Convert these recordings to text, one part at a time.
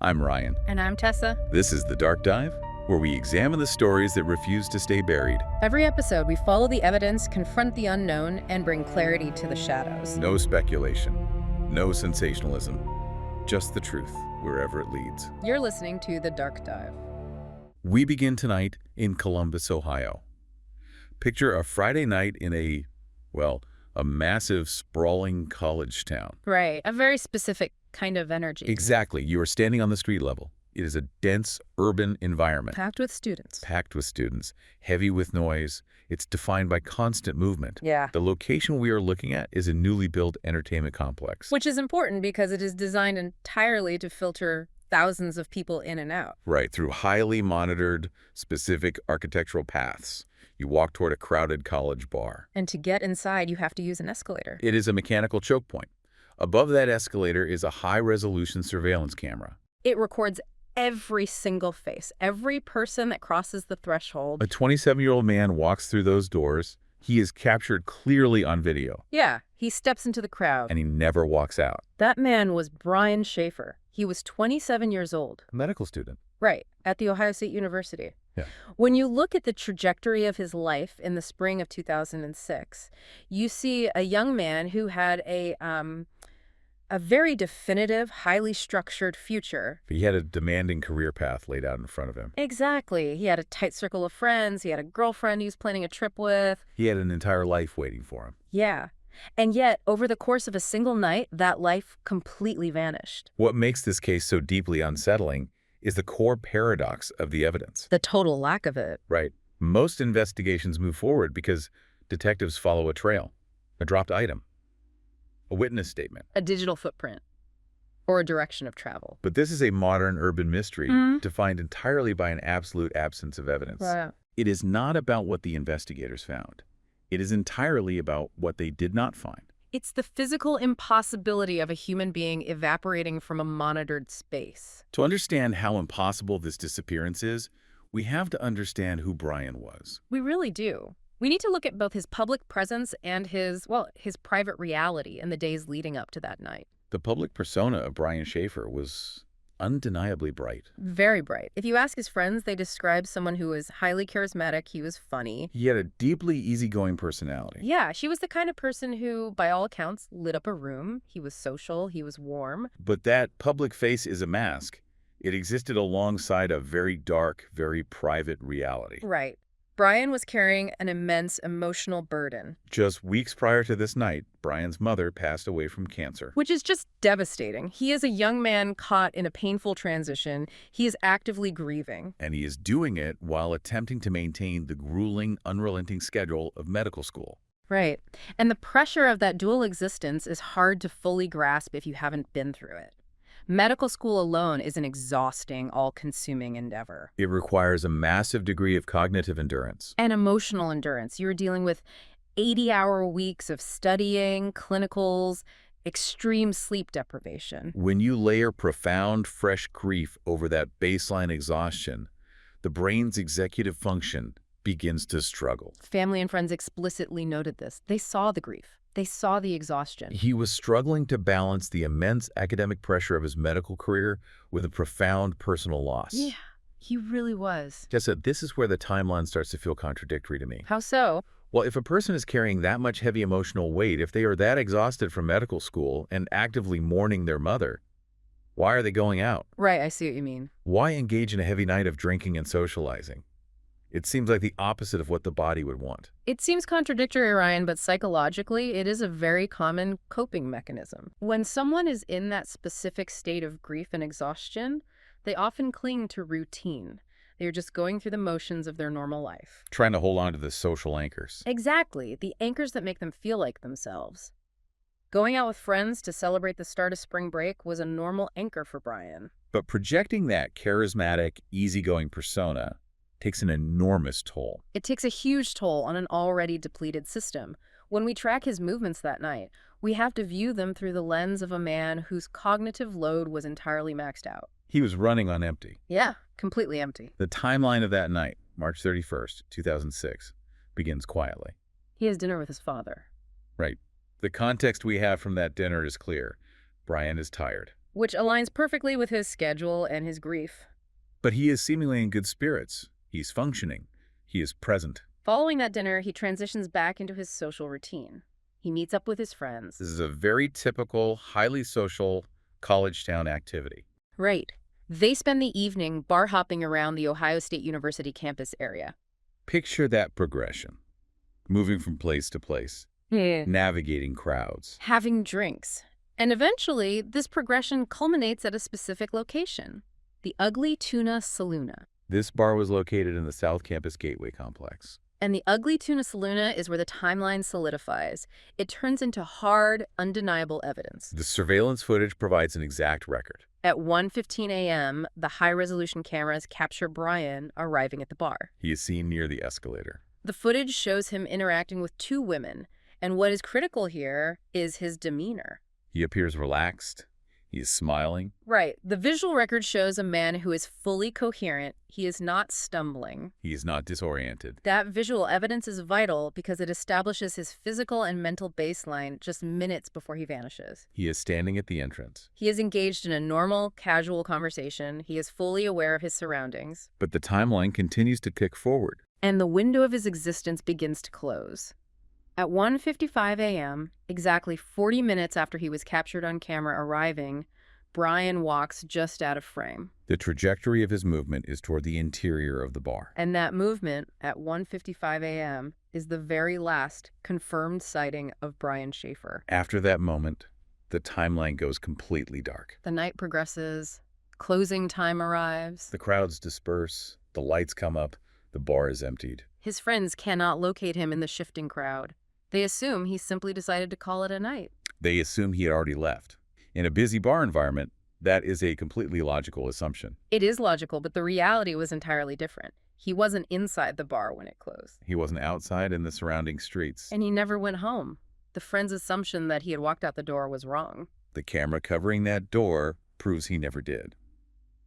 I'm Ryan. And I'm Tessa. This is The Dark Dive, where we examine the stories that refuse to stay buried. Every episode, we follow the evidence, confront the unknown, and bring clarity to the shadows. No speculation, no sensationalism, just the truth, wherever it leads. You're listening to The Dark Dive. We begin tonight in Columbus, Ohio. Picture a Friday night in a massive, sprawling college town. Right, a very specific kind of energy. Exactly. You are standing on the street level. It is a dense, urban environment. Packed with students. Packed with students, heavy with noise. It's defined by constant movement. Yeah. The location we are looking at is a newly built entertainment complex. Which is important because it is designed entirely to filter thousands of people in and out. Right, through highly monitored, specific architectural paths. You walk toward a crowded college bar. And to get inside, you have to use an escalator. It is a mechanical choke point. Above that escalator is a high-resolution surveillance camera. It records every single face, every person that crosses the threshold. A 27-year-old man walks through those doors. He is captured clearly on video. Yeah, he steps into the crowd. And he never walks out. That man was Brian Shaffer. He was 27 years old. A medical student. Right, at The Ohio State University. Yeah. When you look at the trajectory of his life in the spring of 2006, you see a young man who had a very definitive, highly structured future. He had a demanding career path laid out in front of him. Exactly. He had a tight circle of friends. He had a girlfriend he was planning a trip with. He had an entire life waiting for him. Yeah. And yet, over the course of a single night, that life completely vanished. What makes this case so deeply unsettling is the core paradox of the evidence. The total lack of it. Right. Most investigations move forward because detectives follow a trail, a dropped item, a witness statement. A digital footprint. Or a direction of travel. But this is a modern urban mystery defined entirely by an absolute absence of evidence. Right. It is not about what the investigators found. It is entirely about what they did not find. It's the physical impossibility of a human being evaporating from a monitored space. To understand how impossible this disappearance is, we have to understand who Brian was. We really do. We need to look at both his public presence and his private reality in the days leading up to that night. The public persona of Brian Shaffer was undeniably bright. Very bright. If you ask his friends, they describe someone who was highly charismatic. He was funny. He had a deeply easygoing personality. Yeah, she was the kind of person who, by all accounts, lit up a room. He was social. He was warm. But that public face is a mask. It existed alongside a very dark, very private reality. Right. Brian was carrying an immense emotional burden. Just weeks prior to this night, Brian's mother passed away from cancer. Which is just devastating. He is a young man caught in a painful transition. He is actively grieving. And he is doing it while attempting to maintain the grueling, unrelenting schedule of medical school. Right. And the pressure of that dual existence is hard to fully grasp if you haven't been through it. Medical school alone is an exhausting, all-consuming endeavor. It requires a massive degree of cognitive endurance. And emotional endurance. You're dealing with 80-hour weeks of studying, clinicals, extreme sleep deprivation. When you layer profound, fresh grief over that baseline exhaustion, the brain's executive function begins to struggle. Family and friends explicitly noted this. They saw the grief. They saw the exhaustion. He was struggling to balance the immense academic pressure of his medical career with a profound personal loss. Yeah, he really was. Tessa, this is where the timeline starts to feel contradictory to me. How so? Well, if a person is carrying that much heavy emotional weight, if they are that exhausted from medical school and actively mourning their mother, why are they going out? Right, I see what you mean. Why engage in a heavy night of drinking and socializing? It seems like the opposite of what the body would want. It seems contradictory, Ryan, but psychologically, it is a very common coping mechanism. When someone is in that specific state of grief and exhaustion, they often cling to routine. They're just going through the motions of their normal life. Trying to hold on to the social anchors. Exactly, the anchors that make them feel like themselves. Going out with friends to celebrate the start of spring break was a normal anchor for Brian. But projecting that charismatic, easygoing persona takes an enormous toll. It takes a huge toll on an already depleted system. When we track his movements that night, we have to view them through the lens of a man whose cognitive load was entirely maxed out. He was running on empty. Yeah, completely empty. The timeline of that night, March 31st, 2006, begins quietly. He has dinner with his father. Right. The context we have from that dinner is clear. Brian is tired. which aligns perfectly with his schedule and his grief. But he is seemingly in good spirits. He's functioning. He is present. Following that dinner, he transitions back into his social routine. He meets up with his friends. This is a very typical, highly social college town activity. Right. They spend the evening bar hopping around the Ohio State University campus area. Picture that progression. Moving from place to place, navigating crowds. Having drinks. And eventually, this progression culminates at a specific location, the Ugly Tuna Saloona. This bar was located in the South Campus Gateway Complex. And the Ugly Tuna Saloona is where the timeline solidifies. It turns into hard, undeniable evidence. The surveillance footage provides an exact record. At 1:15 a.m., the high-resolution cameras capture Brian arriving at the bar. He is seen near the escalator. The footage shows him interacting with two women, and what is critical here is his demeanor. He appears relaxed. He is smiling. Right. The visual record shows a man who is fully coherent. He is not stumbling. He is not disoriented. That visual evidence is vital because it establishes his physical and mental baseline just minutes before he vanishes. He is standing at the entrance. He is engaged in a normal, casual conversation. He is fully aware of his surroundings. But the timeline continues to kick forward. And the window of his existence begins to close. At 1:55 a.m., exactly 40 minutes after he was captured on camera arriving, Brian walks just out of frame. The trajectory of his movement is toward the interior of the bar. And that movement, at 1:55 a.m., is the very last confirmed sighting of Brian Shaffer. After that moment, the timeline goes completely dark. The night progresses. Closing time arrives. The crowds disperse. The lights come up. The bar is emptied. His friends cannot locate him in the shifting crowd. They assume he simply decided to call it a night. They assume he had already left. In a busy bar environment, that is a completely logical assumption. It is logical, but the reality was entirely different. He wasn't inside the bar when it closed. He wasn't outside in the surrounding streets. And he never went home. The friend's assumption that he had walked out the door was wrong. The camera covering that door proves he never did.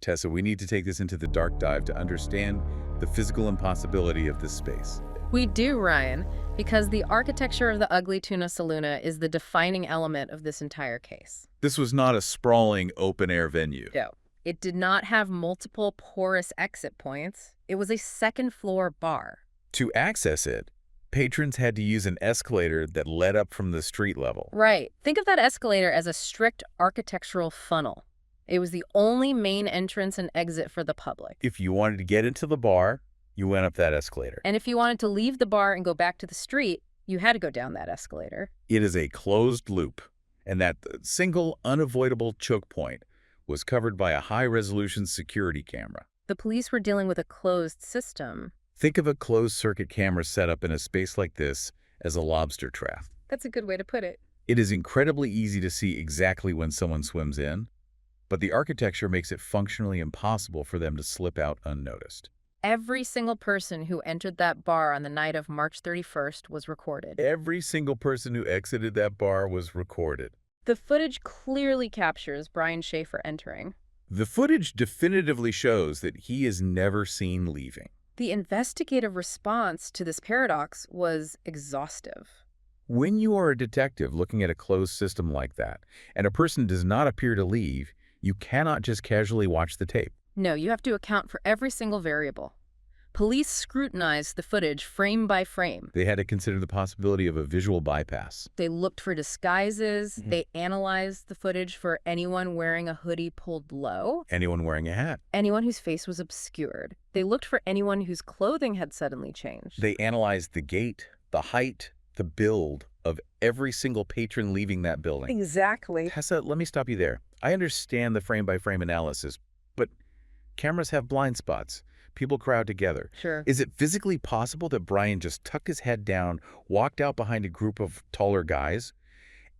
Tessa, we need to take this into the dark dive to understand the physical impossibility of this space. We do, Ryan, because the architecture of the Ugly Tuna Saloona is the defining element of this entire case. This was not a sprawling open-air venue. No. It did not have multiple porous exit points. It was a second-floor bar. To access it, patrons had to use an escalator that led up from the street level. Right. Think of that escalator as a strict architectural funnel. It was the only main entrance and exit for the public. If you wanted to get into the bar, you went up that escalator. And if you wanted to leave the bar and go back to the street, you had to go down that escalator. It is a closed loop, and that single unavoidable choke point was covered by a high-resolution security camera. The police were dealing with a closed system. Think of a closed-circuit camera set up in a space like this as a lobster trap. That's a good way to put it. It is incredibly easy to see exactly when someone swims in, but the architecture makes it functionally impossible for them to slip out unnoticed. Every single person who entered that bar on the night of March 31st was recorded. Every single person who exited that bar was recorded. The footage clearly captures Brian Shaffer entering. The footage definitively shows that he is never seen leaving. The investigative response to this paradox was exhaustive. When you are a detective looking at a closed system like that, and a person does not appear to leave, you cannot just casually watch the tape. No, you have to account for every single variable. Police scrutinized the footage frame by frame. They had to consider the possibility of a visual bypass. They looked for disguises. They analyzed the footage for anyone wearing a hoodie pulled low. Anyone wearing a hat. Anyone whose face was obscured. They looked for anyone whose clothing had suddenly changed. They analyzed the gait, the height, the build of every single patron leaving that building. Exactly. Tessa, let me stop you there. I understand the frame-by-frame analysis, but cameras have blind spots. People crowd together. Sure. Is it physically possible that Brian just tucked his head down, walked out behind a group of taller guys,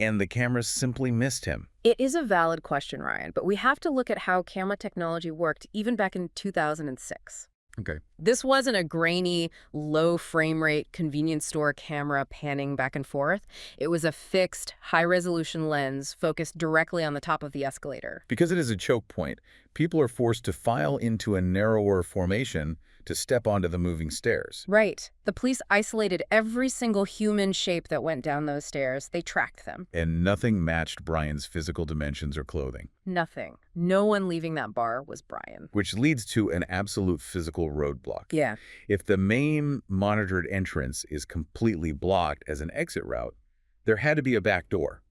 and the cameras simply missed him? It is a valid question, Ryan, but we have to look at how camera technology worked even back in 2006. Okay. This wasn't a grainy, low frame rate convenience store camera panning back and forth. It was a fixed, high-resolution lens focused directly on the top of the escalator. Because it is a choke point, People are forced to file into a narrower formation to step onto the moving stairs. Right. The police isolated every single human shape that went down those stairs. They tracked them. And nothing matched Brian's physical dimensions or clothing. Nothing. No one leaving that bar was Brian. Which leads to an absolute physical roadblock. Yeah. If the main monitored entrance is completely blocked as an exit route, there had to be a back door.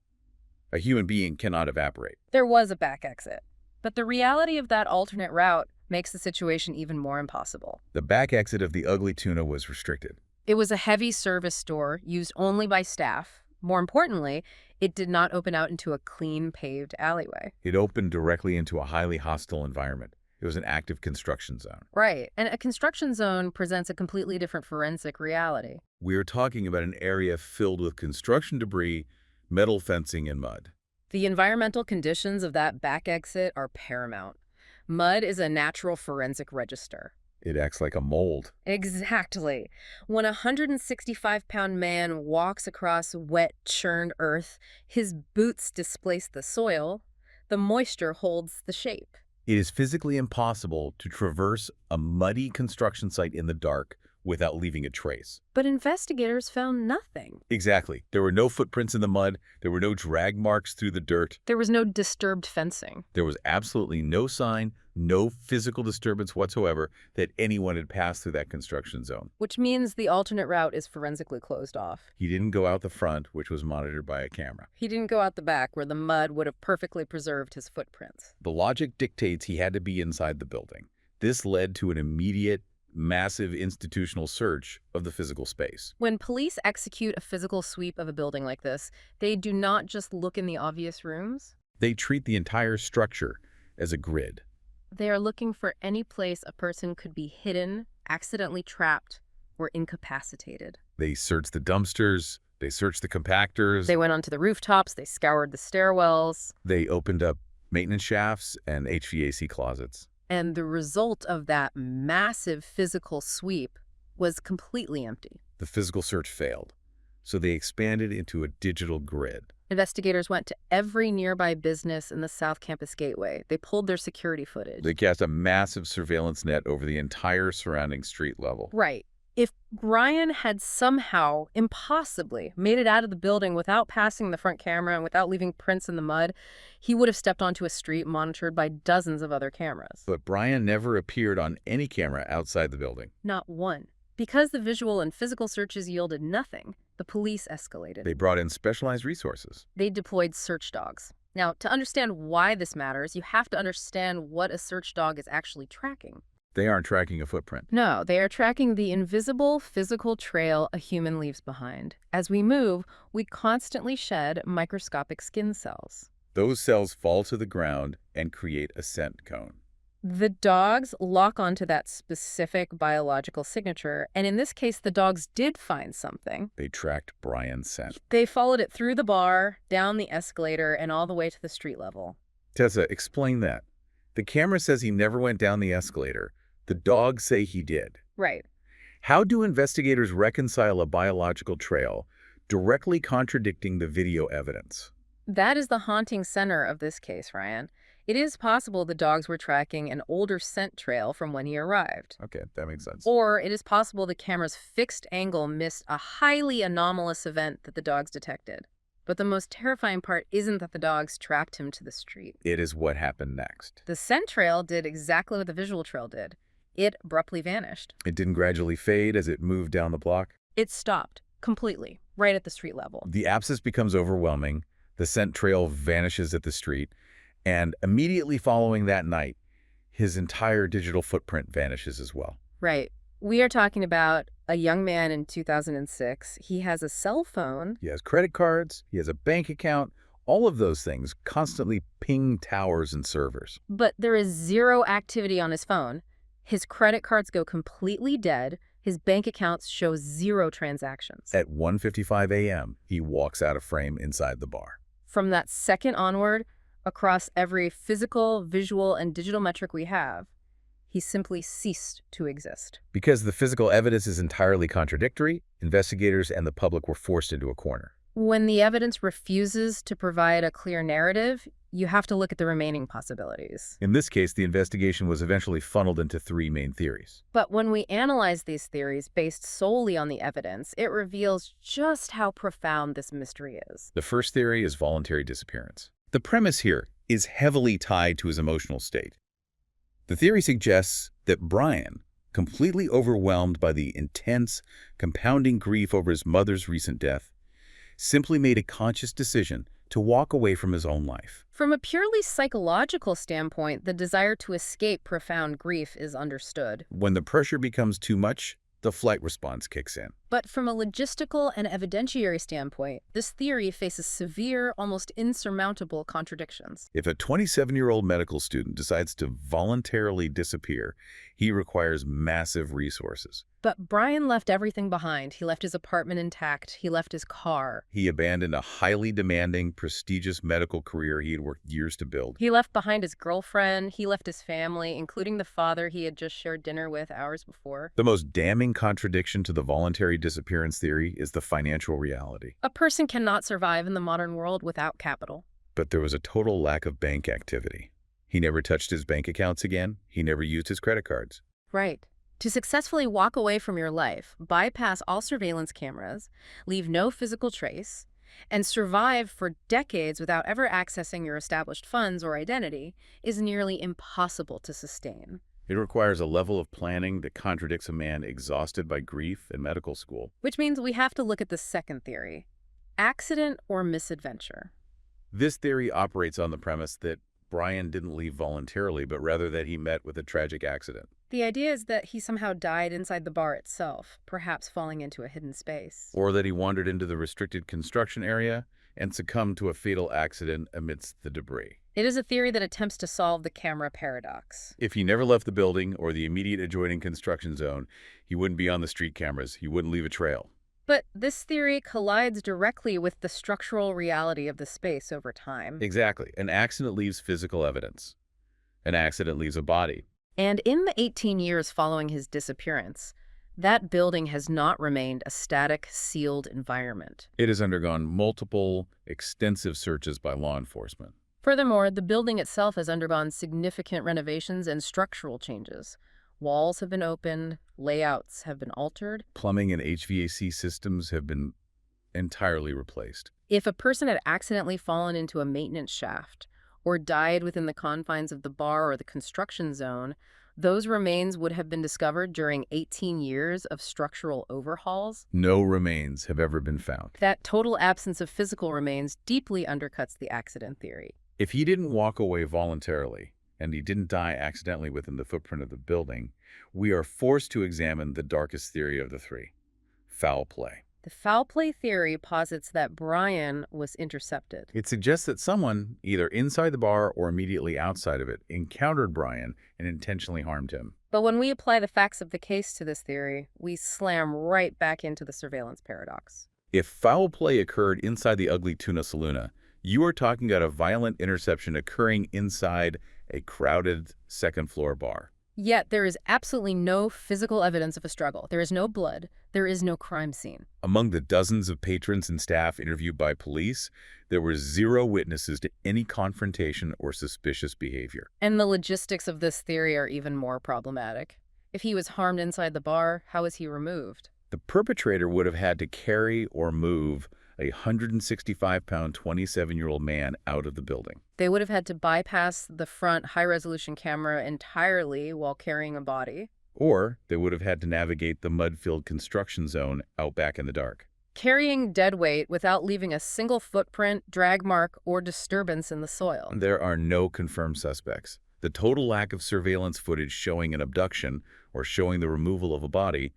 A human being cannot evaporate. There was a back exit. But the reality of that alternate route makes the situation even more impossible. The back exit of the Ugly Tuna was restricted. It was a heavy service store used only by staff. More importantly, it did not open out into a clean paved alleyway. It opened directly into a highly hostile environment. It was an active construction zone. Right, and a construction zone presents a completely different forensic reality. We're talking about an area filled with construction debris, metal fencing, and mud. The environmental conditions of that back exit are paramount. Mud is a natural forensic register. It acts like a mold. Exactly. When a 165-pound man walks across wet, churned earth, his boots displace the soil, the moisture holds the shape. It is physically impossible to traverse a muddy construction site in the dark without leaving a trace. But investigators found nothing. Exactly. There were no footprints in the mud. There were no drag marks through the dirt. There was no disturbed fencing. There was absolutely no sign, no physical disturbance whatsoever that anyone had passed through that construction zone. Which means the alternate route is forensically closed off. He didn't go out the front, which was monitored by a camera. He didn't go out the back, where the mud would have perfectly preserved his footprints. The logic dictates he had to be inside the building. This led to an immediate, massive institutional search of the physical space. When police execute a physical sweep of a building like this, they do not just look in the obvious rooms. They treat the entire structure as a grid. They are looking for any place a person could be hidden, accidentally trapped, or incapacitated. They searched the dumpsters. They searched the compactors. They went onto the rooftops. They scoured the stairwells. They opened up maintenance shafts and HVAC closets. And the result of that massive physical sweep was completely empty. The physical search failed, so they expanded into a digital grid. Investigators went to every nearby business in the South Campus Gateway. They pulled their security footage. They cast a massive surveillance net over the entire surrounding street level. Right. If Brian had somehow, impossibly, made it out of the building without passing the front camera and without leaving prints in the mud, he would have stepped onto a street monitored by dozens of other cameras. But Brian never appeared on any camera outside the building. Not one. Because the visual and physical searches yielded nothing, the police escalated. They brought in specialized resources. They deployed search dogs. Now, to understand why this matters, you have to understand what a search dog is actually tracking. They aren't tracking a footprint. No, they are tracking the invisible physical trail a human leaves behind. As we move, we constantly shed microscopic skin cells. Those cells fall to the ground and create a scent cone. The dogs lock onto that specific biological signature, and in this case, the dogs did find something. They tracked Brian's scent. They followed it through the bar, down the escalator, and all the way to the street level. Tessa, explain that. The camera says he never went down the escalator. The dogs say he did. Right. How do investigators reconcile a biological trail directly contradicting the video evidence? That is the haunting center of this case, Ryan. It is possible the dogs were tracking an older scent trail from when he arrived. Okay, that makes sense. Or it is possible the camera's fixed angle missed a highly anomalous event that the dogs detected. But the most terrifying part isn't that the dogs tracked him to the street. It is what happened next. The scent trail did exactly what the visual trail did. It abruptly vanished. It didn't gradually fade as it moved down the block. It stopped completely, right at the street level. The abscess becomes overwhelming. The scent trail vanishes at the street. And immediately following that night, his entire digital footprint vanishes as well. Right. We are talking about a young man in 2006. He has a cell phone. He has credit cards. He has a bank account. All of those things constantly ping towers and servers. But there is zero activity on his phone. His credit cards go completely dead. His bank accounts show zero transactions. At 1:55 a.m., he walks out of frame inside the bar. From that second onward, across every physical, visual, and digital metric we have, he simply ceased to exist. Because the physical evidence is entirely contradictory, investigators and the public were forced into a corner. When the evidence refuses to provide a clear narrative, You have to look at the remaining possibilities. In this case, the investigation was eventually funneled into three main theories. But when we analyze these theories based solely on the evidence, it reveals just how profound this mystery is. The first theory is voluntary disappearance. The premise here is heavily tied to his emotional state. The theory suggests that Brian, completely overwhelmed by the intense, compounding grief over his mother's recent death, simply made a conscious decision to walk away from his own life. From a purely psychological standpoint, the desire to escape profound grief is understood. When the pressure becomes too much, the flight response kicks in. But from a logistical and evidentiary standpoint, this theory faces severe, almost insurmountable contradictions. If a 27-year-old medical student decides to voluntarily disappear, he requires massive resources. But Brian left everything behind. He left his apartment intact. He left his car. He abandoned a highly demanding, prestigious medical career he had worked years to build. He left behind his girlfriend. He left his family, including the father he had just shared dinner with hours before. The most damning contradiction to the voluntary disappearance theory is the financial reality. A person cannot survive in the modern world without capital. But there was a total lack of bank activity. He never touched his bank accounts again. He never used his credit cards. Right. To successfully walk away from your life, bypass all surveillance cameras, leave no physical trace, and survive for decades without ever accessing your established funds or identity is nearly impossible to sustain. It requires a level of planning that contradicts a man exhausted by grief and medical school. Which means we have to look at the second theory, accident or misadventure. This theory operates on the premise that Brian didn't leave voluntarily, but rather that he met with a tragic accident. The idea is that he somehow died inside the bar itself, perhaps falling into a hidden space. Or that he wandered into the restricted construction area and succumbed to a fatal accident amidst the debris. It is a theory that attempts to solve the camera paradox. If he never left the building or the immediate adjoining construction zone, he wouldn't be on the street cameras. He wouldn't leave a trail. But this theory collides directly with the structural reality of the space over time. Exactly. An accident leaves physical evidence. An accident leaves a body. And in the 18 years following his disappearance, that building has not remained a static, sealed environment. It has undergone multiple, extensive searches by law enforcement. Furthermore, the building itself has undergone significant renovations and structural changes. Walls have been opened, layouts have been altered. Plumbing and HVAC systems have been entirely replaced. If a person had accidentally fallen into a maintenance shaft or died within the confines of the bar or the construction zone, those remains would have been discovered during 18 years of structural overhauls. No remains have ever been found. That total absence of physical remains deeply undercuts the accident theory. If he didn't walk away voluntarily, and he didn't die accidentally within the footprint of the building, we are forced to examine the darkest theory of the three: foul play. The foul play theory posits that Brian was intercepted. It suggests that someone, either inside the bar or immediately outside of it, encountered Brian and intentionally harmed him. But when we apply the facts of the case to this theory, we slam right back into the surveillance paradox. If foul play occurred inside the Ugly Tuna Saloona, you are talking about a violent interception occurring inside a crowded second-floor bar. Yet there is absolutely no physical evidence of a struggle. There is no blood. There is no crime scene. Among the dozens of patrons and staff interviewed by police, there were zero witnesses to any confrontation or suspicious behavior. And the logistics of this theory are even more problematic. If he was harmed inside the bar, how was he removed? The perpetrator would have had to carry or move a 165-pound, 27-year-old man out of the building. They would have had to bypass the front high-resolution camera entirely while carrying a body. Or they would have had to navigate the mud-filled construction zone out back in the dark. Carrying dead weight without leaving a single footprint, drag mark, or disturbance in the soil. There are no confirmed suspects. The total lack of surveillance footage showing an abduction or showing the removal of a body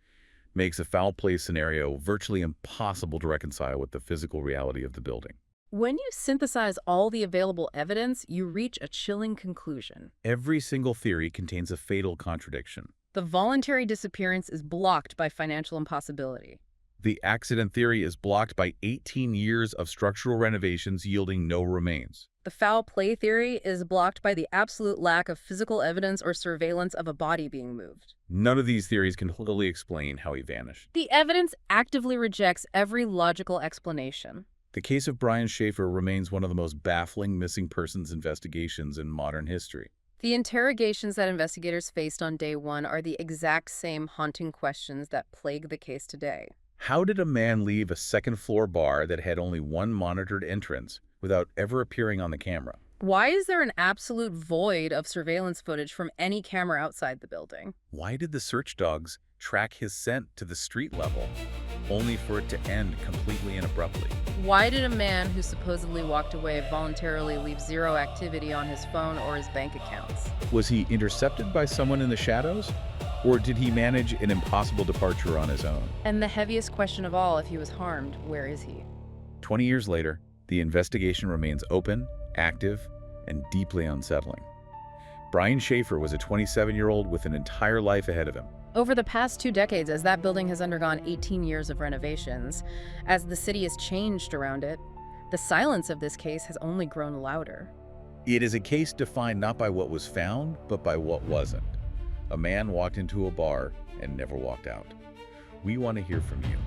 makes a foul play scenario virtually impossible to reconcile with the physical reality of the building. When you synthesize all the available evidence, you reach a chilling conclusion. Every single theory contains a fatal contradiction. The voluntary disappearance is blocked by financial impossibility. The accident theory is blocked by 18 years of structural renovations yielding no remains. The foul play theory is blocked by the absolute lack of physical evidence or surveillance of a body being moved. None of these theories can fully explain how he vanished. The evidence actively rejects every logical explanation. The case of Brian Shaffer remains one of the most baffling missing persons investigations in modern history. The interrogations that investigators faced on day one are the exact same haunting questions that plague the case today. How did a man leave a second-floor bar that had only one monitored entrance without ever appearing on the camera? Why is there an absolute void of surveillance footage from any camera outside the building? Why did the search dogs track his scent to the street level, only for it to end completely and abruptly? Why did a man who supposedly walked away voluntarily leave zero activity on his phone or his bank accounts? Was he intercepted by someone in the shadows? Or did he manage an impossible departure on his own? And the heaviest question of all, if he was harmed, where is he? 20 years later, the investigation remains open, active, and deeply unsettling. Brian Shaffer was a 27-year-old with an entire life ahead of him. Over the past 2 decades, as that building has undergone 18 years of renovations, as the city has changed around it, the silence of this case has only grown louder. It is a case defined not by what was found, but by what wasn't. A man walked into a bar and never walked out. We want to hear from you.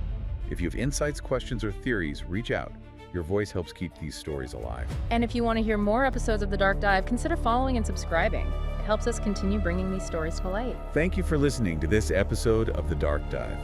If you have insights, questions, or theories, reach out. Your voice helps keep these stories alive. And if you want to hear more episodes of The Dark Dive, consider following and subscribing. It helps us continue bringing these stories to light. Thank you for listening to this episode of The Dark Dive.